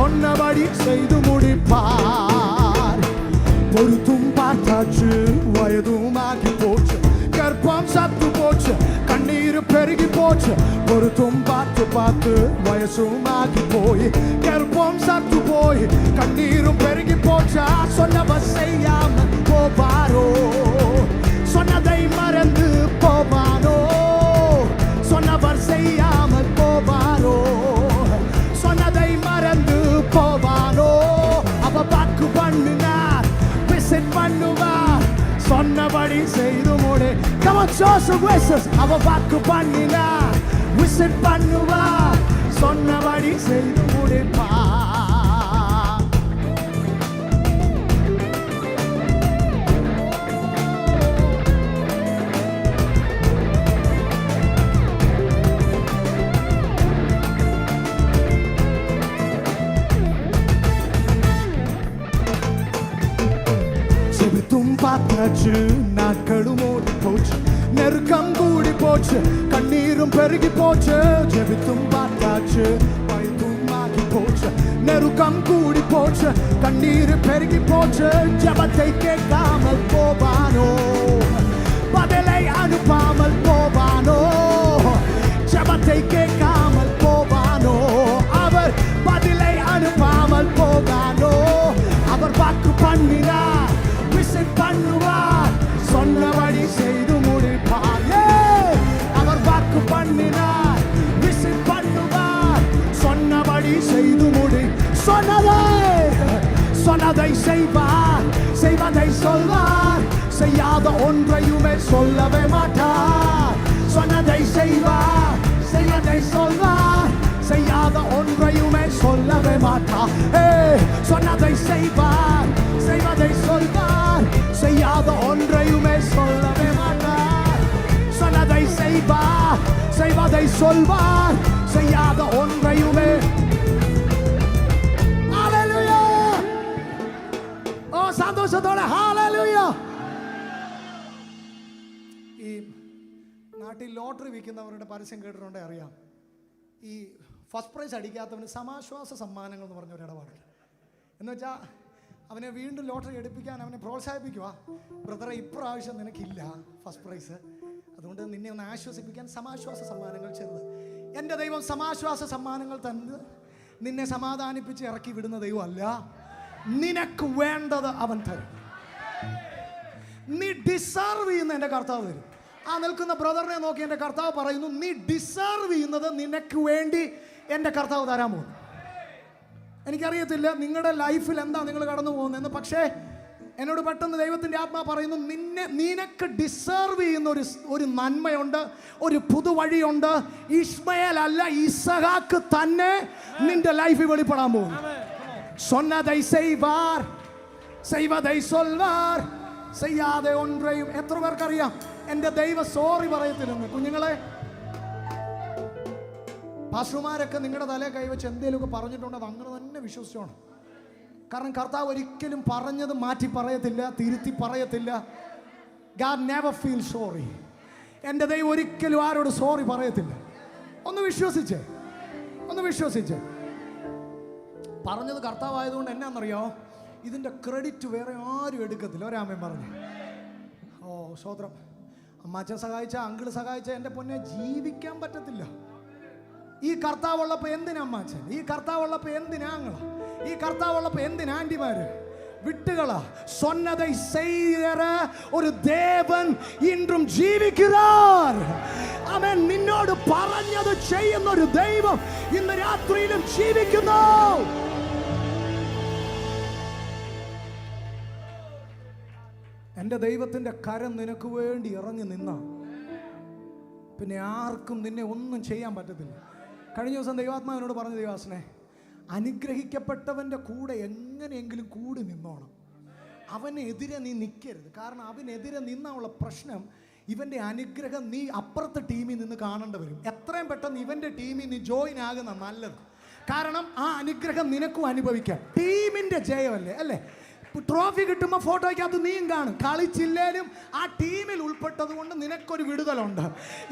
சொன்னபடி செய்து முடிப்பார். பொறுத்தும் பார்த்தாச்சு, வயதுமாகி போச்சு, கர்ப்பம் சத்து போச்சு, கண்ணீர் பெருகி போச்சு. பொறுத்தும் பார்த்து பார்த்து வயசுமாகி போய் கர்ப்பம் சத்து போய் கண்ணீரும் பெருகி போச்சா. சொன்னவர் செய்யாம போவாரோ? சொன்னதை மறந்து போவானோ? சொன்னவர் செய்யாமல் போவாரோ? சொன்னதை மறந்து போவானோ? அவ வாக்கு பண்ணினார், விசிட் பண்ணுவார், சொன்னபடி செய்து முடி. Come on, show some voices. அவ வாக்கு பண்ணினார், விசிட் பண்ணுவார், சொன்னபடி செய்து முடிப்பார். செபித்தும் பார்த்தாச்சு, நாட்களும் ஓடி போச்சு, நெருக்கம் கூடி போச்சு, கண்ணீரும் பெருகி போச்சு. ஜெபித்தும் பார்த்தாச்சு, வயதும் ஆகி போச்சு, நெருக்கம் கூடி போச்சு, கண்ணீர் பெருகி போச்சு. ஜெபத்தை கேட்காமல் போவானோ? பதிலை அனுப்பாமல் போவானோ? ஜெபத்தை கேட்காமல் போவானோ? அவர் பதிலை அனுப்பாமல் போவானோ? அவர் வாக்கு பண்ணினார், விசிட் பண்ணுவார், சொன்னபடி செய்து முடிப்பார். அவர் வாக்கு பண்ணினார், விசிட் பண்ணுவார், சொன்னபடி செய்து முடி. சொன்னதை செய்வார், செய்வதை சொல்வார், செய்யாத ஒன்றையுமே சொல்லவே மாட்டார். சொன்னதை செய்வார், செய்வதை சொல்வார், செய்யாத ஒன்றையுமே சொல்லவே மாட்டார். சொன்னதை செய்வார், செய்வதை சொல்வார், செய்யாத ஒன்றையுமே சொல்லவே மாட்டார். சொன்னதை செய்வார், செய்வதை சொல்வார், செய்யாத ஒன்றையுமே. ஹல்லேலூயா! ஓ സന്തോഷത്തോടെ ഹല്ലേലൂയ! ഈ നാട്ടിൽ ലോട്ടറി വിൽക്കുന്നവരുടെ പരസ്യം കേട്ടിട്ടുണ്ടെങ്കിൽ അറിയാം. ഈ ഫസ്റ്റ് പ്രൈസ് അടിക്കാത്തവന് സമാശ്വാസ സമ്മാനങ്ങൾ എന്ന് പറഞ്ഞ ഒരു ഇടപാടുണ്ട്. എന്ന് വെച്ചാൽ അവനെ വീണ്ടും ലോട്ടറി എടുപ്പിക്കാൻ അവനെ പ്രോത്സാഹിപ്പിക്കുക. ബ്രദറെ, ഇപ്രാവശ്യം നിനക്കില്ല ഫസ്റ്റ് പ്രൈസ്, അതുകൊണ്ട് നിന്നെ ഒന്ന് ആശ്വസിപ്പിക്കാൻ സമാശ്വാസ സമ്മാനങ്ങൾ ചെറുത്. എൻ്റെ ദൈവം സമാശ്വാസ സമ്മാനങ്ങൾ തന്ന് നിന്നെ സമാധാനിപ്പിച്ച് ഇറക്കി വിടുന്ന ദൈവമല്ല. നിനക്ക് വേണ്ടത് അവൻ തരും. നീ ഡിസർവ് ചെയ്യുന്ന എൻ്റെ കർത്താവ് തരും. ആ നിൽക്കുന്ന ബ്രദറിനെ നോക്കി എൻ്റെ കർത്താവ് പറയുന്നു, നീ ഡിസർവ് ചെയ്യുന്നത് നിനക്ക് വേണ്ടി എൻ്റെ കർത്താവ് തരാൻ പോകുന്നു. എനിക്കറിയത്തില്ല നിങ്ങളുടെ ലൈഫിൽ എന്താ നിങ്ങൾ കടന്നു പോകുന്നതെന്ന്, പക്ഷേ എന്നോട് പെട്ടെന്ന് ദൈവത്തിൻ്റെ ആത്മാ പറയുന്നു, നിനക്ക് ഡിസർവ് ചെയ്യുന്ന ഒരു നന്മയുണ്ട്, ഒരു പുതുവഴിയുണ്ട്. ഇശ്മയേൽ അല്ല, ഇസഹാക്ക് തന്നെ നിന്റെ ലൈഫിൽ വെളിപ്പെടാൻ പോകുന്നു. சொன்னதை செய்வார், செய்வதை சொல்வார், ചെയ്യാതെ ഒன்றைയും. എത്ര പേർക്കറിയാം എൻ്റെ ദൈവം സോറി പറയത്തില്ലെന്ന്? കുഞ്ഞുങ്ങളെ, പാസ്റ്റർമാരൊക്കെ നിങ്ങളുടെ തലയെ കൈവച്ച് എന്തെങ്കിലുമൊക്കെ പറഞ്ഞിട്ടുണ്ടോ? അത് അങ്ങനെ തന്നെ വിശ്വസിച്ചോണം. കാരണം കർത്താവ് ഒരിക്കലും പറഞ്ഞത് മാറ്റി പറയത്തില്ല, തിരുത്തി പറയത്തില്ല. God never feels sorry. എൻ്റെ ദൈവം ഒരിക്കലും ആരോട് സോറി പറയത്തില്ല. ഒന്ന് വിശ്വസിച്ചേ, ഒന്ന് വിശ്വസിച്ചേ. പറഞ്ഞത് കർത്താവായതുകൊണ്ട് എന്നാന്നറിയോ, ഇതിൻ്റെ ക്രെഡിറ്റ് വേറെ ആരും എടുക്കത്തില്ല. ഒരാമൻ പറഞ്ഞു. ഓ സ്വോത്രം. അമ്മാച്ചൻ സഹായിച്ച, അങ്കിള് സഹായിച്ച എൻ്റെ പൊന്നെ ജീവിക്കാൻ പറ്റത്തില്ല. ഈ കർത്താവുള്ളപ്പോൾ എന്തിനാ അമ്മാച്ചൻ? ഈ കർത്താവുള്ളപ്പോൾ എന്തിനാ അങ്ങള? ഈ കർത്താവുള്ളപ്പോൾ എന്തിനാ ആൻറ്റിമാര്? വിട്ടുകളാ. சொன்னதை செய்கிற ഒരു ദേവൻ ഇന്നും ജീവിക്കുറാർ. അവൻ നിന്നോട് പറഞ്ഞത് ചെയ്യുന്ന ഒരു ദൈവം ഇന്ന് രാത്രിയിലും ജീവിക്കുന്നു. എൻ്റെ ദൈവത്തിൻ്റെ കരം നിനക്ക് വേണ്ടി ഇറങ്ങി നിന്ന പിന്നെ ആർക്കും നിന്നെ ഒന്നും ചെയ്യാൻ പറ്റത്തില്ല. കഴിഞ്ഞ ദിവസം ദൈവാത്മാവിനോട് പറഞ്ഞു, ദൈവാസനെ, അനുഗ്രഹിക്കപ്പെട്ടവൻ്റെ കൂടെ എങ്ങനെയെങ്കിലും കൂടി നിന്നോണം. അവനെതിരെ നീ നിൽക്കരുത്. കാരണം അവനെതിരെ നിന്നുള്ള പ്രശ്നം, ഇവൻ്റെ അനുഗ്രഹം നീ അപ്പുറത്തെ ടീമിൽ നിന്ന് കാണേണ്ടി വരും. എത്രയും പെട്ടെന്ന് ഇവൻ്റെ ടീമിൽ നീ ജോയിൻ ആകുന്ന നല്ലത്. കാരണം ആ അനുഗ്രഹം നിനക്കും അനുഭവിക്കാം. ടീമിൻ്റെ ജയമല്ലേ, അല്ലേ? ട്രോഫി കിട്ടുമ്പോൾ ഫോട്ടോയ്ക്കകത്ത് നീയും കാണും. കളിച്ചില്ലേലും ആ ടീമിൽ ഉൾപ്പെട്ടത് കൊണ്ട് നിനക്കൊരു വിടുതലുണ്ട്.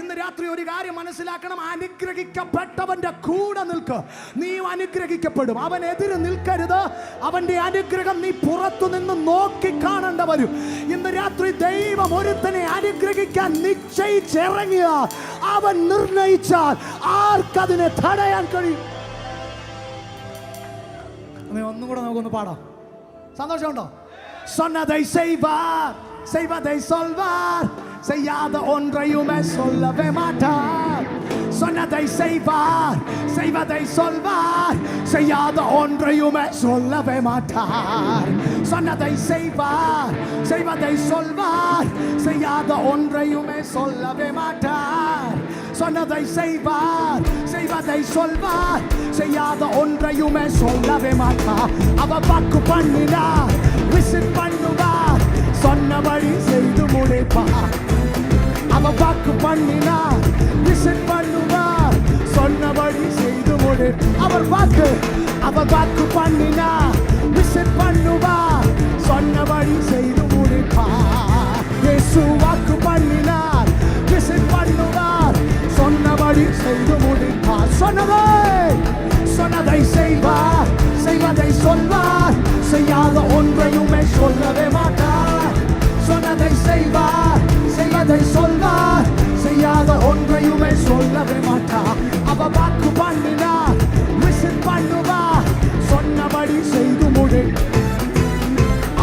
ഇന്ന് രാത്രി ഒരു കാര്യം മനസ്സിലാക്കണം, അനുഗ്രഹിക്കപ്പെട്ടവന്റെ കൂടെ നിൽക്ക്, നീയും അനുഗ്രഹിക്കപ്പെടും. അവനെതിരെ നിൽക്കരുത്. അവന്റെ അനുഗ്രഹം നീ പുറത്തു നിന്ന് നോക്കി കാണേണ്ട വരും. ഇന്ന് രാത്രി ദൈവം ഒരുത്തനെ അനുഗ്രഹിക്കാൻ നിശ്ചയിച്ചിറങ്ങിയ അവൻ നിർണയിച്ചാൽ ആർക്കതിനെ തടയാൻ കഴിയും? ഒന്നും കൂടെ നമുക്കൊന്ന് പാടാം. സന്തോഷമുണ്ടോ? Sonadei salvar, salvadei salvar, sellada honra y me sola ve matar. Sonadei salvar, salvadei salvar, sellada honra y me sola ve matar. Sonadei salvar, salvadei salvar, sellada honra y me sola ve matar. Sonadei salvar, salvadei salvar, sellada honra y me sola ve matar. Ava bakku panninar, visit பண்ணுவார், சொன்னபடி செய்து முடிப்பார். அவ வாக்கு பண்ணினார், visit பண்ணுவார், சொன்னபடி செய்து முடி. அவர் வாக்கு பண்ணினார், விசிட் பண்ணுவார், சொன்னபடி செய்து முடிப்பார். இயேசு வாக்கு பண்ணினார், விசிட் பண்ணுவார், சொன்னபடி செய்து முடிப்பார். சொன்னதை செய்வார், செய்வதை சொல்வார், செய்யாத ஒன்றையுமே சொல்லவே மாட்டார். சொன்னதை செய்வார், செய்வதை சொல்வார், செய்யாத ஒன்றையுமே சொல்லவே மாட்டார். அவ வாக்கு பண்ணினார், விசிட் பண்ணுவார், சொன்னபடி செய்து முடி.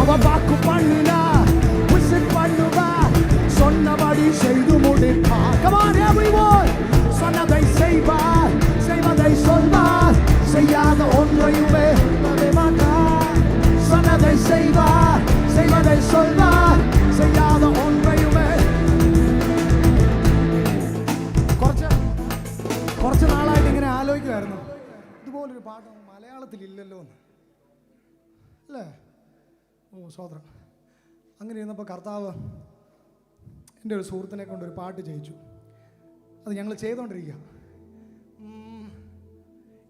அவ வாக்கு பண்ணினார், விசிட் பண்ணுவார், சொன்னபடி செய்து முடிப்பார். Come on everyone. சொன்னதை செய்வார், செய்வதை சொல்வார், செய்யாத ஒன்றையுமே சொல்லவே மாட்டார். சொன்னதை செய்வார், செய்வதை சொல்வார், செய்யாத ஒன்றையுமே. കുറച്ച് നാളായിട്ട് ഇങ്ങനെ ആലോചിക്കുമായിരുന്നു, ഇതുപോലൊരു പാട്ട് മലയാളത്തിൽ ഇല്ലല്ലോ എന്ന്, അല്ലേ? ഓ സ്വതന്ത്രം. അങ്ങനെ ഇരുന്നപ്പോൾ കർത്താവ് എൻ്റെ ഒരു സുഹൃത്തിനെ കൊണ്ട് ഒരു പാട്ട് ചെയ്യിച്ചു. അത് ഞങ്ങൾ ചെയ്തുകൊണ്ടിരിക്കുക.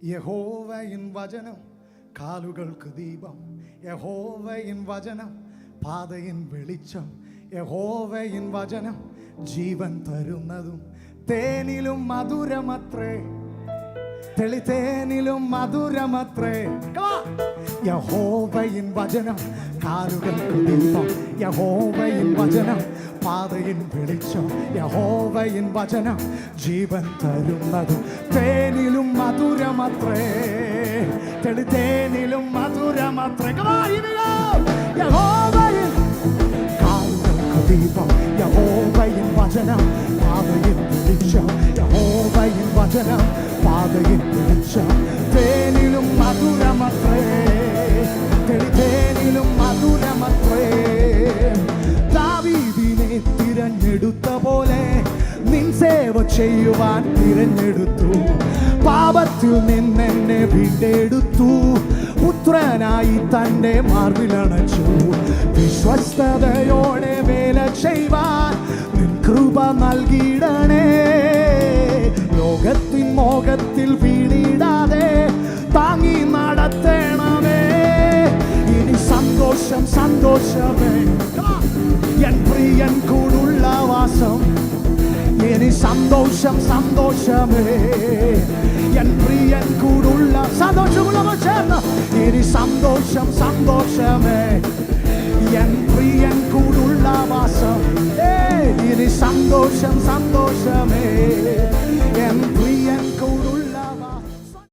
യഹോവയിൻ വചനം കാലുകൾക്ക് ദീപം, യഹോവയിൻ വചനം പാതയിൻ വെളിച്ചം, യഹോവയിൻ വചനം ജീവൻ തരുന്നതും തേനിലും മധുരമത്രേ, തെളിതേനിലും മധുരമത്രേ. യഹോവയിൻ വചനം കാലുകൾക്ക് ദീപം, യഹോവയിൻ വചനം പാതയിൻ വെളിച്ചം, യഹോവയിൻ വചനം ജീവൻ തരുന്നതും തേനിലും മധുരമത്രേ, തെളിതേനിലും മധുരമത്രേ. യഹോവയിൻ കാലുകൾക്ക് ദീപം, യഹോവയിൻ വചനം പാതയിൻ വെളിച്ചം, യഹോവയിൻ വചനം പാതയിൻ വെളിച്ചം, തേനിലും മധുരമത്രേ, തെളിതേനിലും മധുരമത്രേ. ദാവീദിനെ തിരഞ്ഞെടുത്ത പോലെ നിൻ സേവ ചെയ്യുവാൻ തിരഞ്ഞെടുത്തു. പാപത്തിൽ നിന്നെന്നെ വീണ്ടെടുത്തു, പുത്രനായി തന്റെ മാർവിലണച്ചു. വിശ്വസ്തയോടെ വേല ചെയ്യുവാൻ നിൻ കൃപ നൽകിയിടണേ. ലോകത്തിൻ മോഹത്തിൽ വീണിടാതെ താങ്ങി നടത്തണമേ. ഇനി സന്തോഷം സന്തോഷമേ എൻ പ്രിയൻ കൂടുള്ള വാസം. ഇനി സന്തോഷം സന്തോഷമേ എൻ പ്രിയൻ കൂടുള്ള സന്തോഷമുള്ളവർ ചേർന്ന്. ഇനി സന്തോഷം സന്തോഷമേ എൻ പ്രിയൻ കൂടുള്ള വാസം. ഇനി സന്തോഷം സന്തോഷമേ എൻ